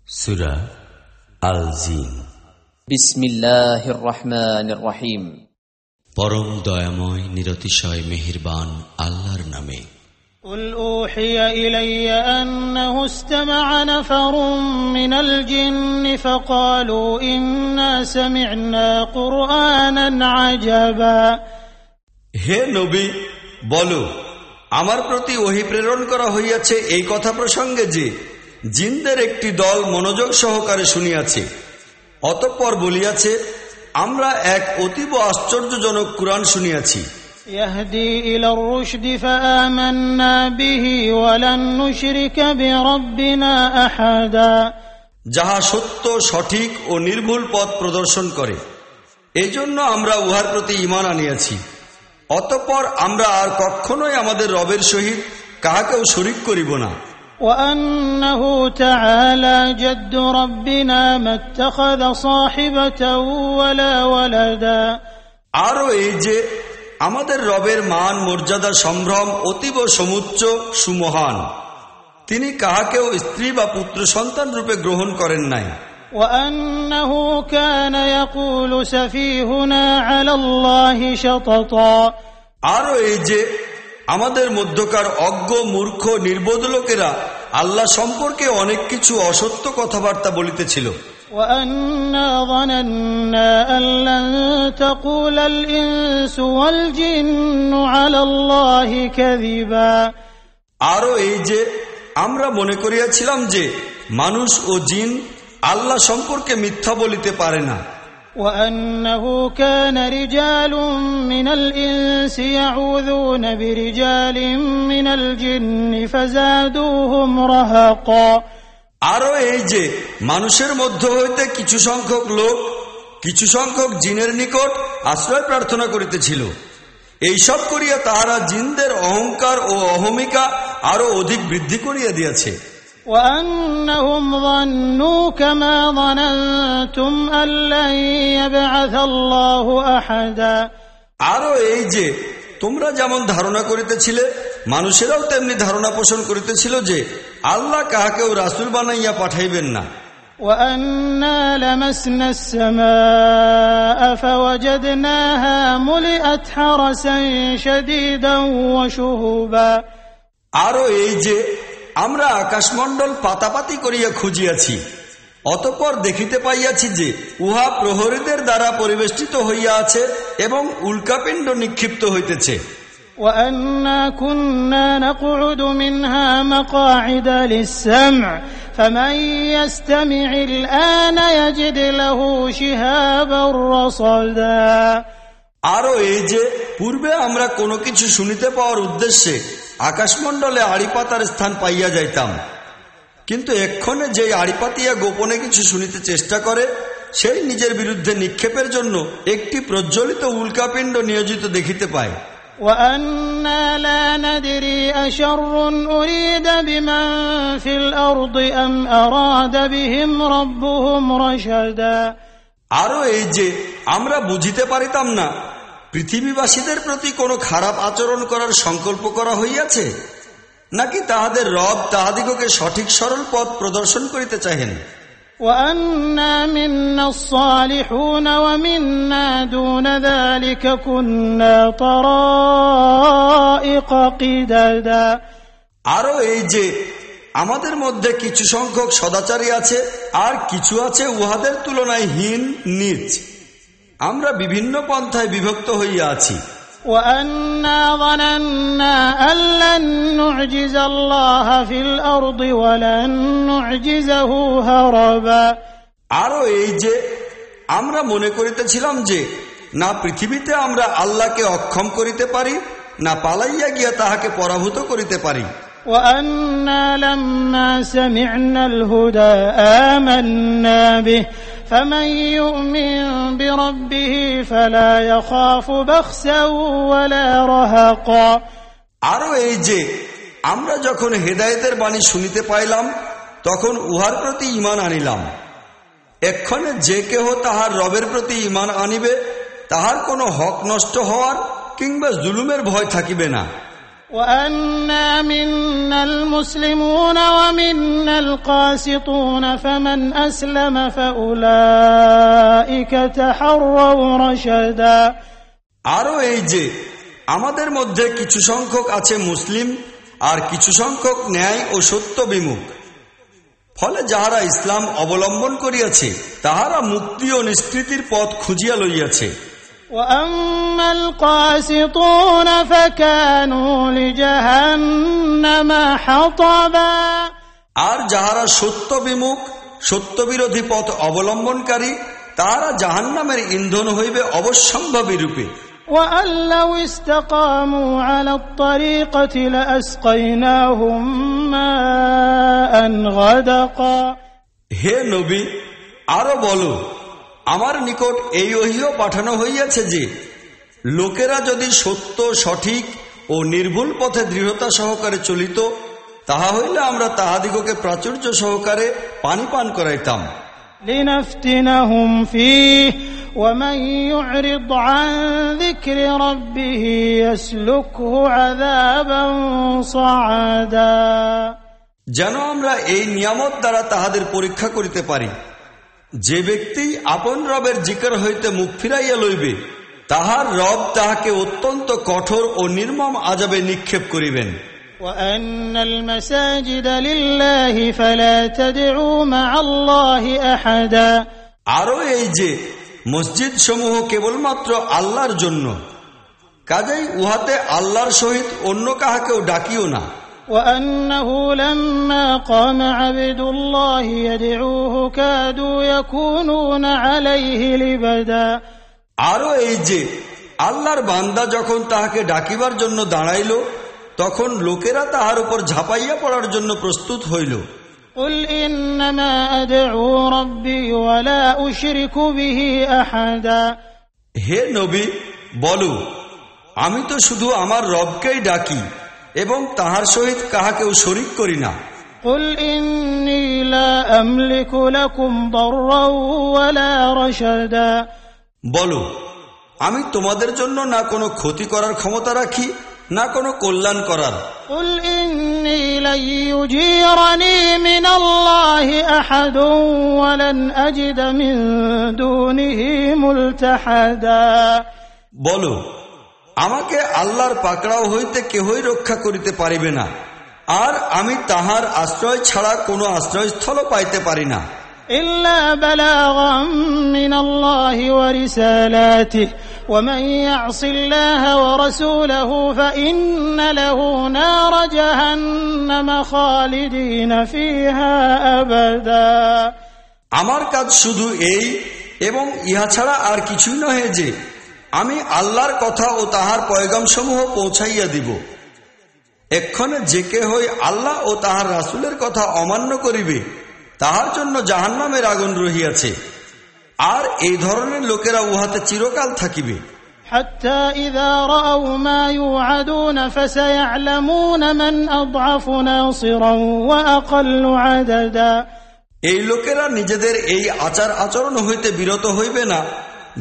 সূরা আল-জিন। বিসমিল্লাহির রহমানির রহিম। পরম দয়াময় নিরতিশয় মেহেরবান আল্লাহর নামে। قل أوحي إلي أنه استمع نفر من الجن فقالوا إنا سمعنا قرآنا عجبا। হে নবী, বলো, আমার প্রতি ওহী প্রেরণ করা হইয়াছে এই কথা প্রসঙ্গে যে জিনদের একটি দল মনোযোগ সহকারে শুনিয়াছে, অতঃপর বলিয়াছে, আমরা এক অতীব আশ্চর্যজনক কুরআন শুনিয়াছি। يهدي إلى الرشد فآمنا به ولن نشرك بربنا أحدا। যাহা সত্য, সঠিক ও নির্ভুল পথ প্রদর্শন করে, এই জন্য আমরা উহার প্রতি ঈমান আনিয়াছি। অতঃপর আমরা আর কখনোই আমাদের রবের সহিত কাহাকেও শরীক করিব না। وأنه تعالى جد ربنا ما اتخذ صاحبة ولا ولدا। আরও এই যে আমাদের রবের মান মর্যাদা সম্ভ্রম অতীব সমুচ্চ সুমহান, তিনি কাহাকেও স্ত্রী বা পুত্র সন্তান রূপে গ্রহণ করেন নাই। وأنه كان يقول سفيهنا على الله شططا। আরও এই যে আমাদের মধ্যকার অজ্ঞ মূর্খ নির্বোধ লোকেরা আল্লাহ সম্পর্কে অনেক কিছু অসত্য কথাবার্তা বলিতেছিল। وأنا ظننا أن لن تقول الإنس والجن على الله كذبا। আরও এই যে আমরা মনে করিয়াছিলাম যে মানুষ ও জিন আল্লাহ সম্পর্কে মিথ্যা বলিতে পারে না। وأنه كان رجال من الإنس يعوذون برجال من الجن فزادوهم رهقا। আরও এই যে মানুষের মধ্য হইতে কিছু সংখ্যক লোক কিছু সংখ্যক জিনের নিকট আশ্রয় প্রার্থনা করিতেছিল, এইসব করিয়া তাহারা জিনদের অহংকার ও অহমিকা আরো অধিক বৃদ্ধি করিয়া দিয়াছে। وأنهم ظنوا كما ظننتم أن لن يبعث الله أحدا। আরও এই যে তোমরা যেমন ধারণা করিতেছিলে মানুষেরাও তেমনি ধারণা পোষণ করিতেছিল যে আল্লাহ কাহাকেও রাসূল বানাইয়া পাঠাইবেন না। وأنا لمسنا السماء فوجدناها ملئت حرسا شديدا وشهبا। আরও এই যে আমরা আকাশমণ্ডল পাতাপাতি করিয়া খুঁজিয়াছি, অতঃপর দেখিতে পাইয়াছি যে উহা প্রহরীদের দ্বারা পরিবেষ্টিত হইয়া আছে এবং উল্কাপিণ্ড নিক্ষিপ্ত হইতেছে। وأنا كنا نقعد منها مقاعد للسمع فمن يستمع الآن يجد له شهابا رصدا। আরও এই যে পূর্বে আমরা কোনো কিছু শুনিতে পাওয়ার উদ্দেশ্যে আকাশমণ্ডলে আড়িপাতার স্থান পাইয়া যাইতাম, কিন্তু এক্ষণে যে আড়িপাতিয়া গোপনে কিছু শুনিতে চেষ্টা করে সেই নিজের বিরুদ্ধে নিক্ষেপের জন্য একটি প্রজ্বলিত উল্কাপিণ্ড নিয়োজিত দেখিতে পায়। وأنا لا ندري أشر أريد بمن في الأرض أم أراد بهم ربهم رشدا। আরও এই যে আমরা বুঝিতে পারিতাম না পৃথিবীবাসীদের প্রতি কোনো খারাপ আচরণ করার সংকল্প করা হইয়াছে, নাকি তাহাদের রব তাহাদিগকে সঠিক সরল পথ প্রদর্শন করিতে চাহেন। وأنا منا الصالحون ومنا دون ذلك كنا طرائق قددا। আরও এই যে আমাদের মধ্যে কিছু সংখ্যক সদাচারী আছে আর কিছু আছে উহাদের তুলনায় হীন নীচ। আমরা বিভিন্ন পন্থায় বিভক্ত হইয়া আছি। وأنا ظننا أن لن نعجز الله في الأرض ولن نعجزه هربا। আরও এই যে আমরা মনে করিতেছিলাম যে না পৃথিবীতে আমরা আল্লাহকে অক্ষম করিতে পারি, না পালাইয়া গিয়া তাহাকে পরাভূত করিতে পারি। وأنا لما سمعنا الهدى آمنا به فمن يؤمن بربه فلا يخاف بخسا ولا رهقا। আরও এই যে আমরা যখন হেদায়েতের বাণী শুনিতে পাইলাম তখন উহার প্রতি ঈমান আনিলাম। এক্ষণে যে কেহ তাহার রবের প্রতি ঈমান আনিবে তাহার কোনো হক নষ্ট হওয়ার কিংবা জুলুমের ভয় থাকিবে না। وأنا منا المسلمون ومنا القاسطون فمن أسلم فأولئك تحروا رشدا। আরো এই যে আমাদের মধ্যে কিছু সংখ্যক আছে মুসলিম আর কিছু সংখ্যক ন্যায় ও সত্য বিমুখ, ফলে যাহারা ইসলাম অবলম্বন করিয়াছে তাহারা মুক্তি ও নিষ্কৃতির পথ খুঁজিয়া লইয়াছে। وأما القاسطون فكانوا لجهنم حطبا। আর যাহারা সত্য বিমুখ সত্য বিরোধী পথ অবলম্বনকারী তাহারা জাহান্নামের ইন্ধন হইবে অবশ্যম্ভাবী রূপে। وأن لو استقاموا على الطريقة لأسقيناهم ماء غدقا। হে নবী, আরো বলো, আমার নিকট এই ওহীও পাঠানো হইয়াছে যে লোকেরা যদি সত্য সঠিক ও নির্ভুল পথে দৃঢ়তা সহকারে চলিত, তাহা হইলে আমরা তাহাদিগকে প্রাচুর্য সহকারে পানি পান করাইতাম। লিনাফতিনাহুম ফীহি ওয়া মান ইউরিদ আন যিকরি রাব্বিহি ইয়াসলুকহু আযাবান সাআদা। যেন আমরা এই নিয়ামত দ্বারা তাহাদের পরীক্ষা করিতে পারি। যে ব্যক্তি আপন রবের জিকির হইতে মুখ ফিরাইয়া লইবে, তাহার রব তাহাকে অত্যন্ত কঠোর ও নির্মম আযাবে নিক্ষেপ করিবেন। وَأَنَّ الْمَسَاجِدَ لِلَّهِ فَلَا تَدْعُوا مَعَ اللَّهِ أَحَدًا। আরো এই যে মসজিদ সমূহ কেবলমাত্র আল্লাহর জন্য, কাজেই উহাতে আল্লাহর সহিত অন্য কাহাকেও ডাকিও না। وأنه لما قام عبد الله يدعوه كادوا يكونون عليه لبدا। আরো এই যে আল্লাহর বান্দা যখন তাহাকে ডাকিবার জন্য দাঁড়াইল, তখন লোকেরা তাহার উপর ঝাঁপাইয়া পড়ার জন্য প্রস্তুত হইল। قل إنما أدعو ربي ولا أشرك به أحدا। হে নবী, বলো, আমি তো শুধু আমার রবকেই ডাকি এবং তাহার সহিত কাহাকেও শরীক করি না। قل إني لا أملك لكم ضرا ولا رشدا। বলো, আমি তোমাদের জন্য না কোনো ক্ষতি করার ক্ষমতা রাখি না কোনো কল্যাণ করার। قل إني لن يجيرني من الله أحد ولن أجد من دونه ملتحدا। বলো, আমাকে আল্লাহর পাকড়াও হইতে কেহই রক্ষা করিতে পারিবে না, আর আমি তাহার আশ্রয় ছাড়া কোনো আশ্রয়স্থল পাইতে পারি না। إلا بلاغا من الله ورسالاته ومن يعص الله ورسوله فإن له نار جهنم خالدين فيها أبدا। আমার কাজ শুধু এই এবং ইহা ছাড়া আর কিছুই নহে যে আমি আল্লাহর কথা ও তাহার পয়গাম সমূহ পৌঁছাইয়া দিব। এক্ষণে যে কেহই আল্লাহ ও তাহার রাসূলের কথা অমান্য করিবে, তাহার জন্য জাহান্নামের আগুন রহিয়াছে, আর এই ধরনের লোকেরা উহাতে চিরকাল থাকিবে। حتى إذا رأوا ما يوعدون فسيعلمون من أضعف ناصرا وأقل عددا। এই লোকেরা নিজেদের এই আচার আচরণ হইতে বিরত হইবে না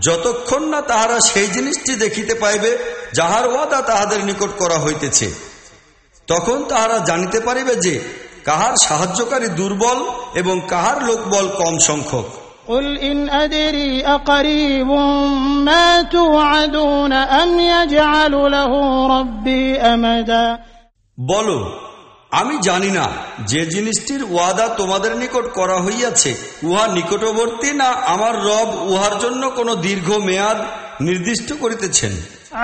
যতক্ষণ না তাহারা সেই জিনিসটি দেখিতে পাইবে যাহার ওয়াদা তাহাদের নিকট করা হইতেছে। তখন তাহারা জানিতে পারিবে যে কাহার সাহায্যকারী দুর্বল এবং কাহার লোকবল কম সংখ্যক। قل إن أدري أقريب ما توعدون أم يجعل له ربي أمدا। বলো, আমি জানি না যে জিনিসটির ওয়াদা তোমাদের নিকট করা হইয়াছে উহা নিকটবর্তী না আমার রব উহার জন্য কোনো দীর্ঘ মেয়াদ নির্দিষ্ট করিতেছেন।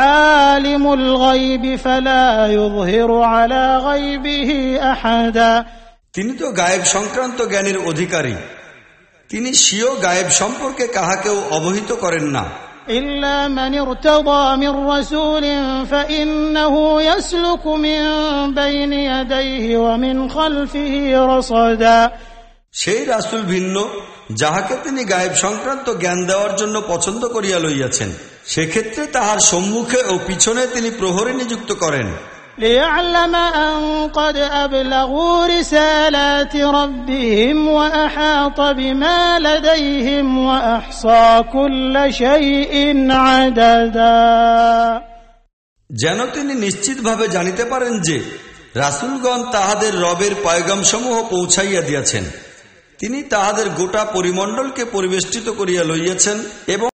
عالم الغيب فلا يظهر على غيبه أحدا। তিনি তো গায়েব সংক্রান্ত জ্ঞানের অধিকারী, তিনি স্বীয় গায়েব সম্পর্কে কাহাকেও অবহিত করেন না। إلا من ارتضى من رسول فإنه يسلك من بين يديه ومن خلفه رصدا। সেই রাসূল ভিন্ন যাহাকে তিনি গায়েব সংক্রান্ত জ্ঞান দেওয়ার জন্য পছন্দ করিয়া লইয়াছেন, সেক্ষেত্রে তাহার সম্মুখে ও পিছনে তিনি প্রহরী নিযুক্ত করেন। ليعلم أن قد أبلغوا رسالات ربهم وأحاط بما لديهم وأحصى كل شيء عددا। যেন তিনি নিশ্চিতভাবে জানিতে পারেন যে রাসূলগণ তাহাদের রবের পয়গামসমূহ পৌঁছাইয়া দিয়াছেন। তিনি তাহাদের গোটা পরিমণ্ডলকে পরিবেষ্টিত করিয়া লইয়াছেন এবং